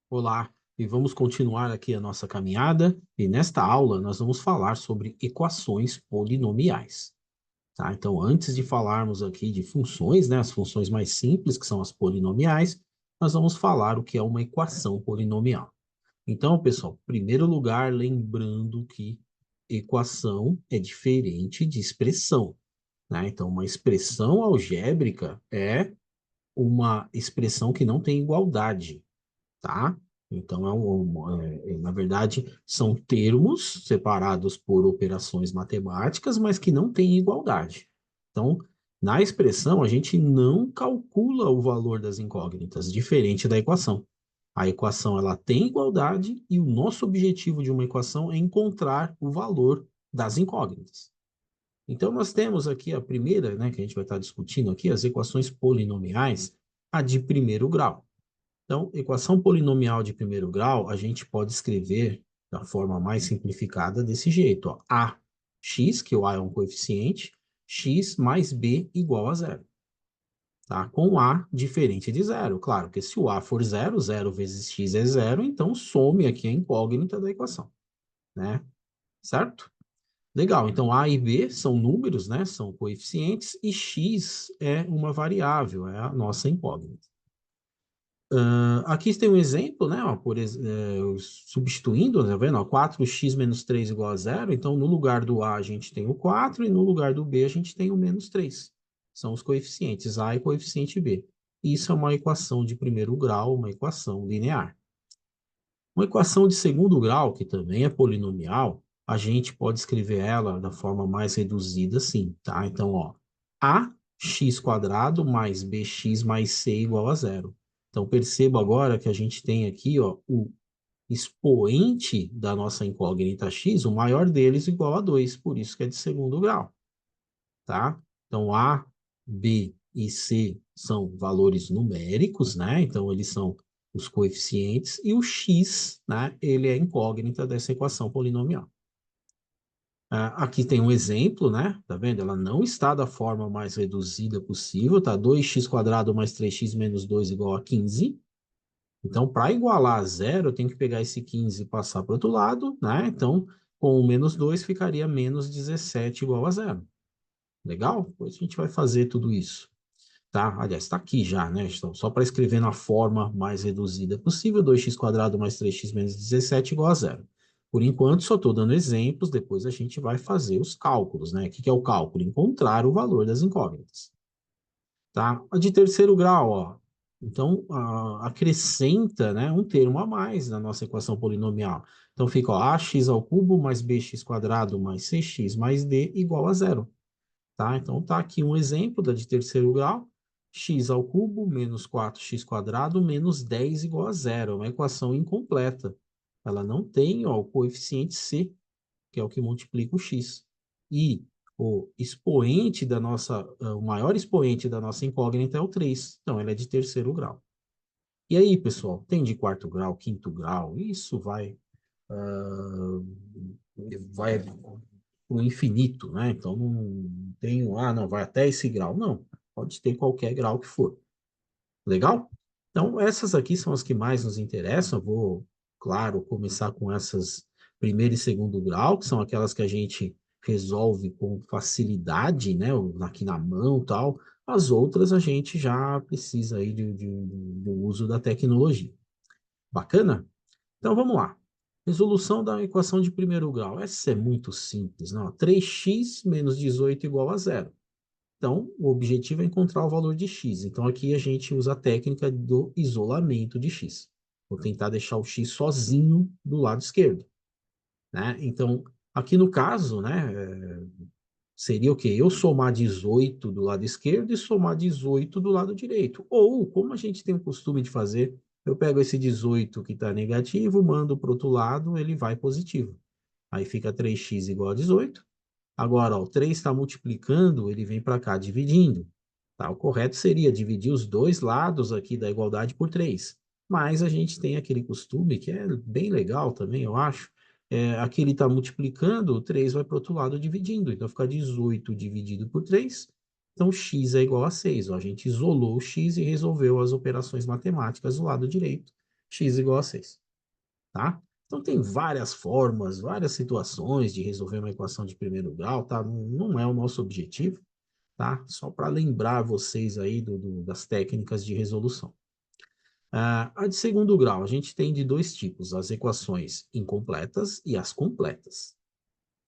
Olá, e vamos continuar aqui a nossa caminhada. E nesta aula nós vamos falar sobre equações polinomiais, tá? Então, antes de falarmos aqui de funções, né, as funções mais simples, que são as polinomiais, nós vamos falar o que é uma equação polinomial. Então, pessoal, em primeiro lugar, lembrando que equação é diferente de expressão, né? Então, uma expressão algébrica é uma expressão que não tem igualdade, tá? Então, na verdade, são termos separados por operações matemáticas, mas que não têm igualdade. Então, na expressão, a gente não calcula o valor das incógnitas, diferente da equação. A equação ela tem igualdade e o nosso objetivo de uma equação é encontrar o valor das incógnitas. Então, nós temos aqui a primeira, né, que a gente vai estar discutindo aqui, as equações polinomiais, a de primeiro grau. Então, equação polinomial de primeiro grau, a gente pode escrever da forma mais simplificada desse jeito, ó. Ax, que o A é um coeficiente, x mais b igual a zero. Tá? Com A diferente de zero. Claro que se o A for zero, zero vezes x é zero, então some aqui a incógnita da equação, né? Certo? Legal, então A e B são números, né? São coeficientes, e x é uma variável, é a nossa incógnita. Aqui tem um exemplo, né? Ó, substituindo, tá vendo? Ó, 4x menos 3 igual a zero. Então, no lugar do A, a gente tem o 4, e no lugar do B, a gente tem o menos 3. São os coeficientes A e coeficiente B. Isso é uma equação de primeiro grau, uma equação linear. Uma equação de segundo grau, que também é polinomial, a gente pode escrever ela da forma mais reduzida assim, tá? Então, ó, ax quadrado mais bx mais c igual a zero. Então, perceba agora que a gente tem aqui, ó, o expoente da nossa incógnita x, o maior deles igual a 2, por isso que é de segundo grau, tá? Então, a, b e c são valores numéricos, né? Então, eles são os coeficientes, e o x, né? Ele é a incógnita dessa equação polinomial. Aqui tem um exemplo, né? Tá vendo? Ela não está da forma mais reduzida possível, tá? 2x quadrado mais 3x menos 2 igual a 15. Então, para igualar a zero, eu tenho que pegar esse 15 e passar para o outro lado, né? Então, com o menos 2 ficaria menos 17 igual a zero. Legal? Depois a gente vai fazer tudo isso, tá? Aliás, está aqui já, né? Então, só para escrever na forma mais reduzida possível, 2x quadrado mais 3x menos 17 igual a zero. Por enquanto, só estou dando exemplos, depois a gente vai fazer os cálculos, né? O que é o cálculo? Encontrar o valor das incógnitas, tá? A de terceiro grau, ó. Então, acrescenta, né, um termo a mais na nossa equação polinomial. Então, fica, ó, ax ao cubo mais bx quadrado mais cx mais d igual a zero. Tá? Então, tá aqui um exemplo da de terceiro grau. X ao cubo menos 4x quadrado menos 10 igual a zero. É uma equação incompleta. Ela não tem, ó, o coeficiente c, que é o que multiplica o x. E o expoente da nossa, o maior expoente da nossa incógnita é o 3. Então, ela é de terceiro grau. E aí, pessoal, tem de quarto grau, quinto grau, isso vai para o infinito, né? Então não tem, não, vai até esse grau. Não, pode ter qualquer grau que for. Legal? Então, essas aqui são as que mais nos interessam. Eu vou, claro, começar com essas primeiro e segundo grau, que são aquelas que a gente resolve com facilidade, né? Aqui na mão e tal. As outras a gente já precisa aí do uso da tecnologia. Bacana? Então vamos lá. Resolução da equação de primeiro grau. Essa é muito simples, não? 3x menos 18 igual a zero. Então, o objetivo é encontrar o valor de x. Então, aqui a gente usa a técnica do isolamento de x. Vou tentar deixar o x sozinho do lado esquerdo, né? Então, aqui no caso, né, seria o quê? Eu somar 18 do lado esquerdo e somar 18 do lado direito. Ou, como a gente tem o costume de fazer, eu pego esse 18 que está negativo, mando para o outro lado, ele vai positivo. Aí fica 3x igual a 18. Agora, ó, o 3 está multiplicando, ele vem para cá dividindo. Tá? O correto seria dividir os dois lados aqui da igualdade por 3. Mas a gente tem aquele costume, que é bem legal também, eu acho. Aqui ele está multiplicando, o 3 vai para o outro lado dividindo. Então, fica 18 dividido por 3. Então, x é igual a 6. Ó, a gente isolou o x e resolveu as operações matemáticas do lado direito. x igual a 6, tá? Então, tem várias formas, várias situações de resolver uma equação de primeiro grau, tá? Não é o nosso objetivo, tá? Só para lembrar vocês aí das técnicas de resolução. A de segundo grau, a gente tem de dois tipos, as equações incompletas e as completas.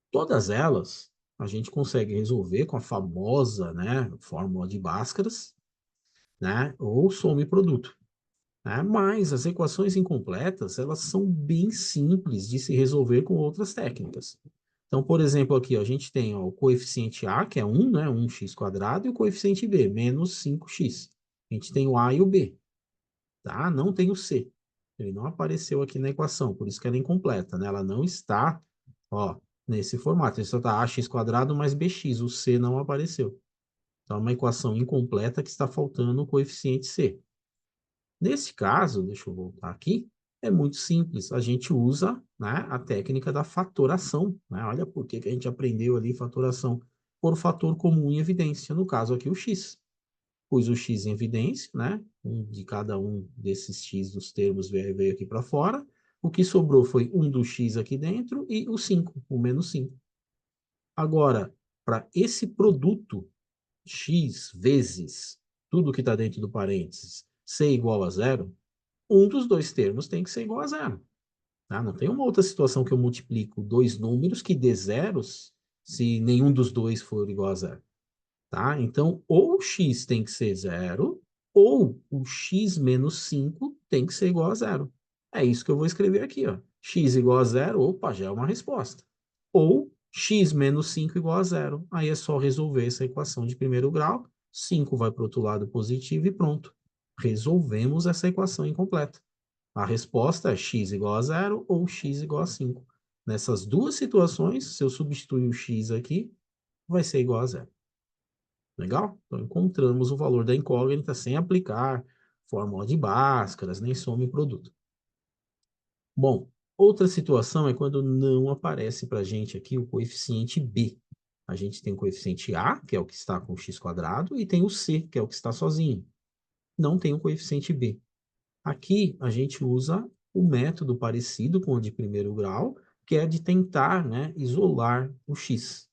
Todas elas a gente consegue resolver com a famosa, né, fórmula de Bhaskaras, né, ou soma e produto. Né? Mas as equações incompletas, elas são bem simples de se resolver com outras técnicas. Então, por exemplo, aqui ó, a gente tem ó, o coeficiente A, que é 1, né, 1x quadrado, e o coeficiente B, menos 5x. A gente tem o A e o B, tá? Não tem o C. Ele não apareceu aqui na equação, por isso que ela é incompleta, né? Ela não está, ó, nesse formato. Ele só está ax quadrado mais bx, o C não apareceu. Então, é uma equação incompleta que está faltando o coeficiente C. Nesse caso, deixa eu voltar aqui, é muito simples. A gente usa, né, a técnica da fatoração. Né? Olha por que a gente aprendeu ali fatoração. Por fator comum em evidência. No caso aqui, o x. Pus o x em evidência, né? De cada um desses x dos termos veio aqui para fora. O que sobrou foi um do x aqui dentro e o 5, o menos 5. Agora, para esse produto, x vezes tudo que está dentro do parênteses, c igual a zero, um dos dois termos tem que ser igual a zero. Tá? Não tem uma outra situação que eu multiplico dois números que dê zeros se nenhum dos dois for igual a zero. Tá? Então, ou o x tem que ser zero, ou o x menos 5 tem que ser igual a zero. É isso que eu vou escrever aqui. Ó. X igual a zero, opa, já é uma resposta. Ou x menos 5 igual a zero. Aí é só resolver essa equação de primeiro grau. 5 vai para o outro lado positivo e pronto. Resolvemos essa equação incompleta. A resposta é x igual a zero ou x igual a 5. Nessas duas situações, se eu substituir o x aqui, vai ser igual a zero. Legal? Então, encontramos o valor da incógnita sem aplicar fórmula de Bhaskaras, nem soma e produto. Bom, outra situação é quando não aparece para a gente aqui o coeficiente B. A gente tem o coeficiente A, que é o que está com x quadrado, e tem o C, que é o que está sozinho. Não tem o coeficiente B. Aqui a gente usa o método parecido com o de primeiro grau, que é de tentar, né, isolar o x.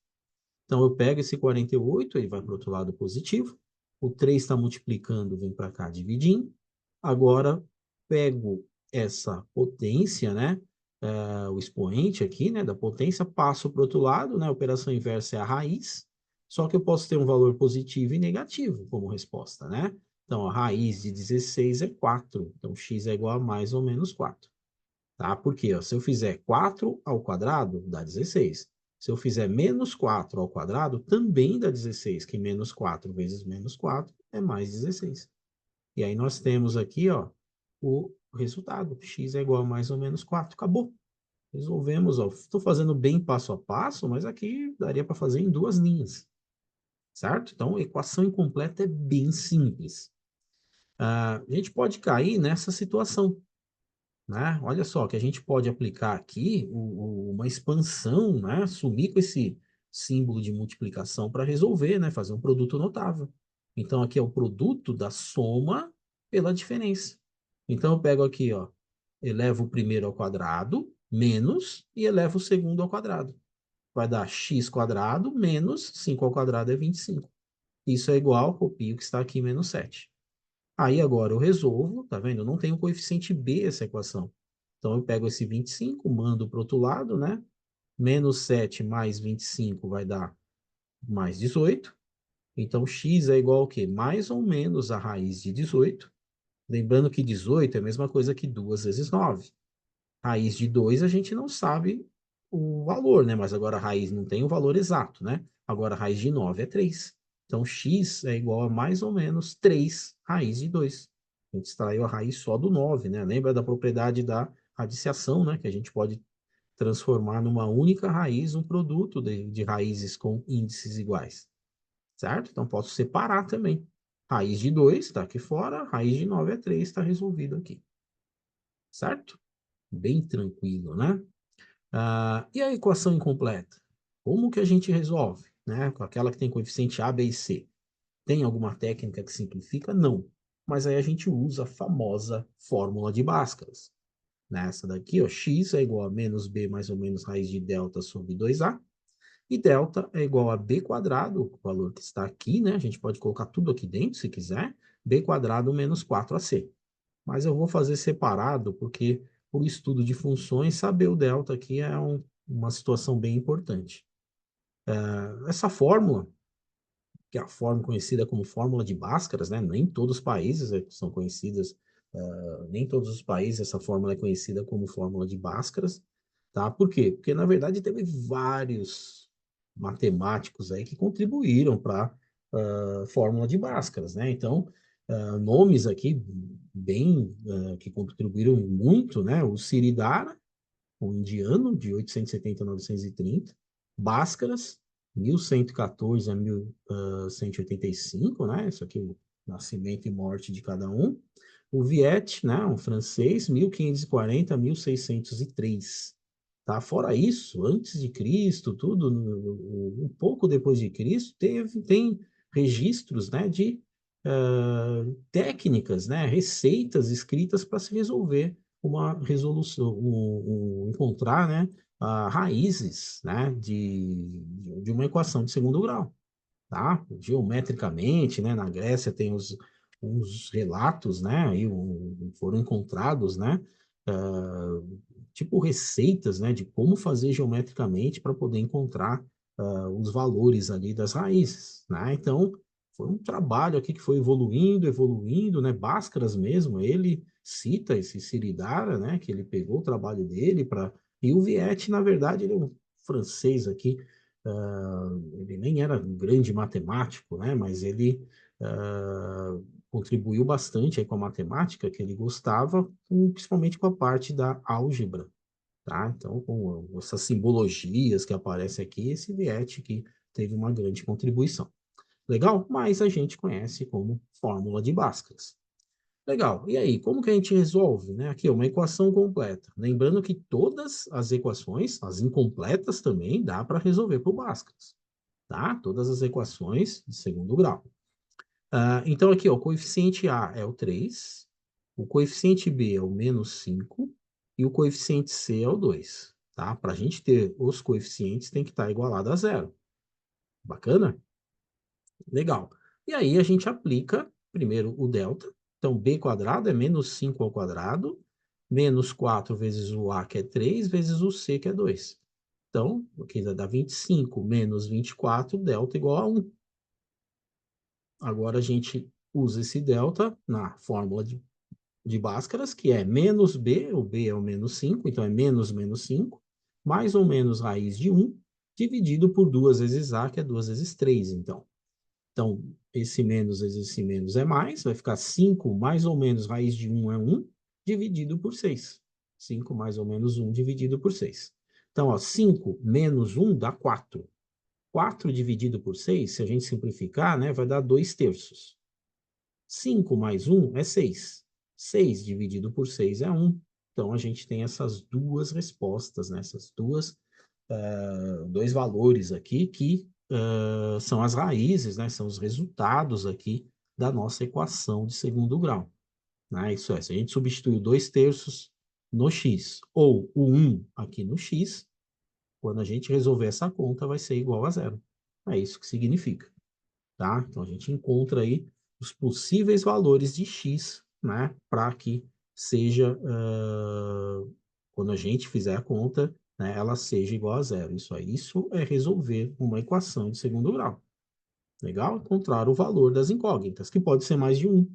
Então, eu pego esse 48, ele vai para o outro lado positivo. O 3 está multiplicando, vem para cá dividindo. Agora, pego essa potência, né? O expoente aqui, né? Da potência, passo para o outro lado, né? A operação inversa é a raiz. Só que eu posso ter um valor positivo e negativo como resposta, né? Então, a raiz de 16 é 4. Então, x é igual a mais ou menos 4. Tá? Porque ó, se eu fizer 4 ao quadrado, dá 16. Se eu fizer menos 4 ao quadrado, também dá 16, que menos 4 vezes menos 4 é mais 16. E aí nós temos aqui ó, o resultado. X é igual a mais ou menos 4. Acabou. Resolvemos. Estou fazendo bem passo a passo, mas aqui daria para fazer em duas linhas. Certo? Então, a equação incompleta é bem simples. A gente pode cair nessa situação. Né? Olha só, que a gente pode aplicar aqui uma expansão, né? Sumir com esse símbolo de multiplicação para resolver, né? Fazer um produto notável. Então, aqui é o produto da soma pela diferença. Então, eu pego aqui, ó, elevo o primeiro ao quadrado, menos, e elevo o segundo ao quadrado. Vai dar x quadrado menos 5 ao quadrado é 25. Isso é igual, copio o que está aqui, menos 7. Aí agora eu resolvo, tá vendo? Eu não tenho coeficiente B essa equação. Então eu pego esse 25, mando para o outro lado, né? Menos 7 mais 25 vai dar mais 18. Então x é igual ao quê? Mais ou menos a raiz de 18. Lembrando que 18 é a mesma coisa que 2 vezes 9. Raiz de 2 a gente não sabe o valor, né? Mas agora a raiz não tem o valor exato, né? Agora a raiz de 9 é 3. Então, x é igual a mais ou menos 3 raiz de 2. A gente extraiu a raiz só do 9, né? Lembra da propriedade da radiciação, né? Que a gente pode transformar numa única raiz um produto de raízes com índices iguais, certo? Então, posso separar também. Raiz de 2 está aqui fora, raiz de 9 é 3, está resolvido aqui, certo? Bem tranquilo, né? E a equação incompleta? Como que a gente resolve? Né? Com aquela que tem coeficiente A, B e C. Tem alguma técnica que simplifica? Não. mas aí a gente usa a famosa fórmula de Bhaskara. Nessa daqui, ó, x é igual a menos b mais ou menos raiz de delta sobre 2a, e delta é igual a b quadrado, o valor que está aqui, né? A gente pode colocar tudo aqui dentro, se quiser, b quadrado menos 4ac. Mas eu vou fazer separado, porque o estudo de funções, saber o delta aqui é uma situação bem importante. Essa fórmula, que é a fórmula conhecida como fórmula de Bhaskara, né? Nem todos os países são conhecidas, nem todos os países essa fórmula é conhecida como fórmula de Bhaskara, tá? Por quê? Porque, na verdade, teve vários matemáticos aí que contribuíram para a fórmula de Bhaskara, né? Então, nomes aqui bem que contribuíram muito, né? O Siridhara, um indiano de 870 a 930, Bhaskaras, 1114 a 1185, né? Isso aqui, o nascimento e morte de cada um. O Viet, né? Um francês, 1540 a 1603. Tá? Fora isso, antes de Cristo, tudo, um pouco depois de Cristo, tem registros, né, de técnicas, né, receitas escritas para se resolver uma resolução, encontrar, né, raízes, né, de uma equação de segundo grau, tá? Geometricamente, né, na Grécia tem uns relatos, né, aí foram encontrados, né, tipo receitas, né, de como fazer geometricamente para poder encontrar os valores ali das raízes, né? Então, foi um trabalho aqui que foi evoluindo, evoluindo, né? Bhaskaras mesmo, ele cita esse Siridhara, né, que ele pegou o trabalho dele para... E o Viet, na verdade, ele é um francês aqui, ele nem era um grande matemático, né, mas ele contribuiu bastante aí com a matemática que ele gostava, principalmente com a parte da álgebra, tá? Então, com essas simbologias que aparecem aqui, esse Viet que teve uma grande contribuição. Legal? Mas a gente conhece como fórmula de Bhaskara. Legal. E aí, como que a gente resolve, né? Aqui, uma equação completa. Lembrando que todas as equações, as incompletas também, dá para resolver por Bhaskara, tá? Todas as equações de segundo grau. Então, aqui, ó, o coeficiente A é o 3, o coeficiente B é o menos 5 e o coeficiente C é o 2, tá? Para a gente ter os coeficientes, tem que estar igualado a zero. Bacana? Legal. E aí a gente aplica primeiro o delta. Então, b quadrado é menos 5 ao quadrado, menos 4 vezes o a, que é 3, vezes o c, que é 2. Então, aqui vai dar 25 menos 24, delta igual a 1. Agora a gente usa esse delta na fórmula de Bhaskaras, que é menos b, o b é o menos 5, então é menos menos 5, mais ou menos raiz de 1, dividido por 2 vezes a, que é 2 vezes 3, então. Então, esse menos vezes esse menos é mais, vai ficar 5 mais ou menos raiz de 1 é 1, dividido por 6. 5 mais ou menos 1 dividido por 6. Então, ó, 5 menos 1 dá 4. 4 dividido por 6, se a gente simplificar, né, vai dar 2 terços. 5 mais 1 é 6. 6 dividido por 6 é 1. Então, a gente tem essas duas respostas, né? Essas dois valores aqui que são as raízes, né? São os resultados aqui da nossa equação de segundo grau. Né? Isso é, se a gente substituir 2 terços no x ou o 1 aqui no x, quando a gente resolver essa conta, vai ser igual a zero. É isso que significa, tá? Então, a gente encontra aí os possíveis valores de x, né? Para que seja, quando a gente fizer a conta, né, ela seja igual a zero. Isso é resolver uma equação de segundo grau. Legal? Encontrar o valor das incógnitas, que pode ser mais de um.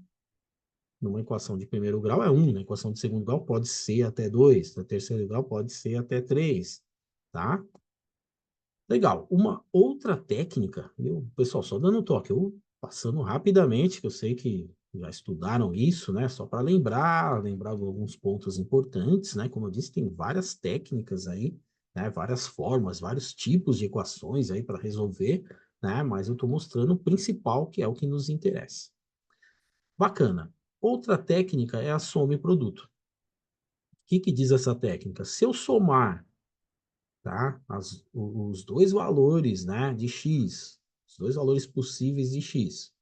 Numa equação de primeiro grau é 1, na equação de segundo grau pode ser até 2, na terceiro grau pode ser até 3, tá? Legal. Uma outra técnica, pessoal, só dando um toque, eu passando rapidamente, que eu sei que já estudaram isso, né? Só para lembrar de alguns pontos importantes, né? Como eu disse, tem várias técnicas aí, né? Várias formas, vários tipos de equações aí para resolver, né? Mas eu estou mostrando o principal, que é o que nos interessa. Bacana. Outra técnica é a soma e produto. O que que diz essa técnica? Se eu somar, tá, os dois valores, né, de x, os dois valores possíveis de x,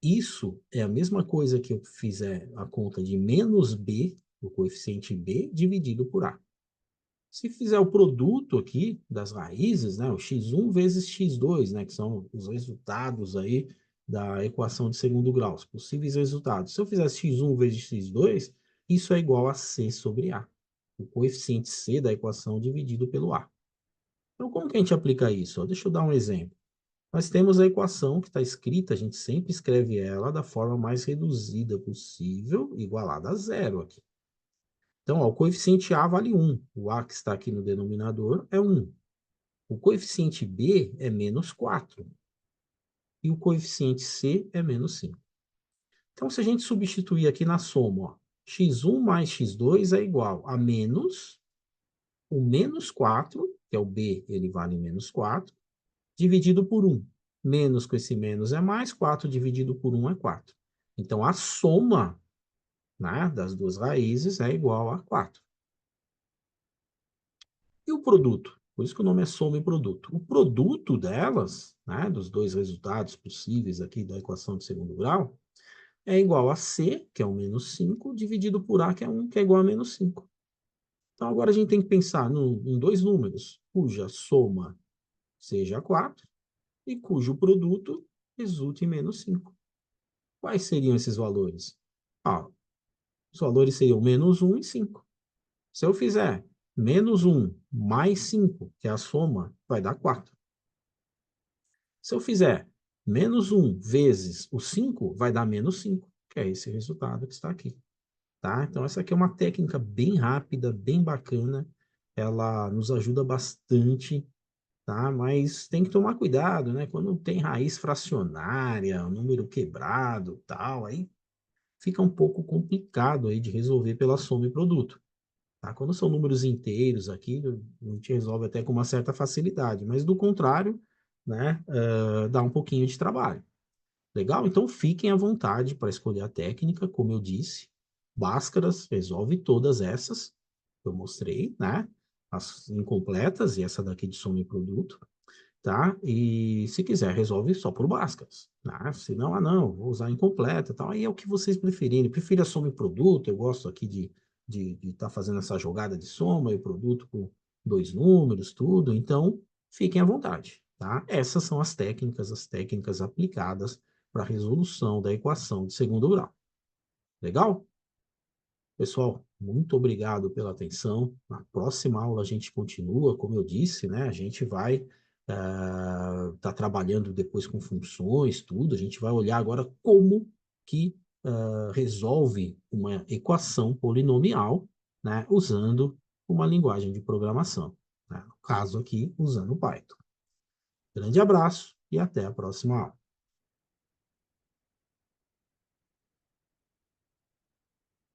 Isso é a mesma coisa que eu fizer a conta de menos b, o coeficiente b, dividido por a. Se fizer o produto aqui das raízes, né, o x1 vezes x2, né, que são os resultados aí da equação de segundo grau, os possíveis resultados. Se eu fizesse x1 vezes x2, isso é igual a c sobre a, o coeficiente c da equação dividido pelo a. Então, como que a gente aplica isso? Deixa eu dar um exemplo. Nós temos a equação que está escrita, a gente sempre escreve ela da forma mais reduzida possível, igualada a zero aqui. Então, ó, o coeficiente A vale 1. O A que está aqui no denominador é 1. O coeficiente B é menos 4. E o coeficiente C é menos 5. Então, se a gente substituir aqui na soma, ó, x1 mais x2 é igual a menos o menos 4, que é o B, ele vale menos 4, dividido por 1. Menos com esse menos é mais, 4 dividido por 1 é 4. Então, a soma, né, das duas raízes é igual a 4. E o produto? Por isso que o nome é soma e produto. O produto delas, né, dos dois resultados possíveis aqui da equação de segundo grau, é igual a C, que é o menos 5, dividido por A, que é 1, que é igual a menos 5. Então, agora a gente tem que pensar em dois números, cuja soma seja 4 e cujo produto resulte em menos 5. Quais seriam esses valores? Ah, os valores seriam menos 1 e 5. Se eu fizer menos 1 mais 5, que é a soma, vai dar 4. Se eu fizer menos 1 vezes o 5, vai dar menos 5, que é esse resultado que está aqui. Tá? Então, essa aqui é uma técnica bem rápida, bem bacana. Ela nos ajuda bastante, tá? Mas tem que tomar cuidado, né? Quando tem raiz fracionária, número quebrado, tal, aí fica um pouco complicado aí de resolver pela soma e produto. Tá? Quando são números inteiros aqui, a gente resolve até com uma certa facilidade, mas do contrário, né, dá um pouquinho de trabalho. Legal? Então fiquem à vontade para escolher a técnica, como eu disse. Bhaskaras resolve todas essas que eu mostrei, né? As incompletas e essa daqui de soma e produto, tá? E se quiser, resolve só por Bhaskaras, tá? Se não, não, vou usar incompleta, tal. Aí é o que vocês preferirem. Prefiro a soma e produto, eu gosto aqui de estar fazendo essa jogada de soma e produto com dois números, tudo. Então, fiquem à vontade, tá? Essas são as técnicas aplicadas para a resolução da equação de segundo grau. Legal? Pessoal, muito obrigado pela atenção. Na próxima aula a gente continua, como eu disse, né? A gente vai estar trabalhando depois com funções, tudo. A gente vai olhar agora como que resolve uma equação polinomial, né? Usando uma linguagem de programação. Né? No caso aqui, usando o Python. Grande abraço e até a próxima aula.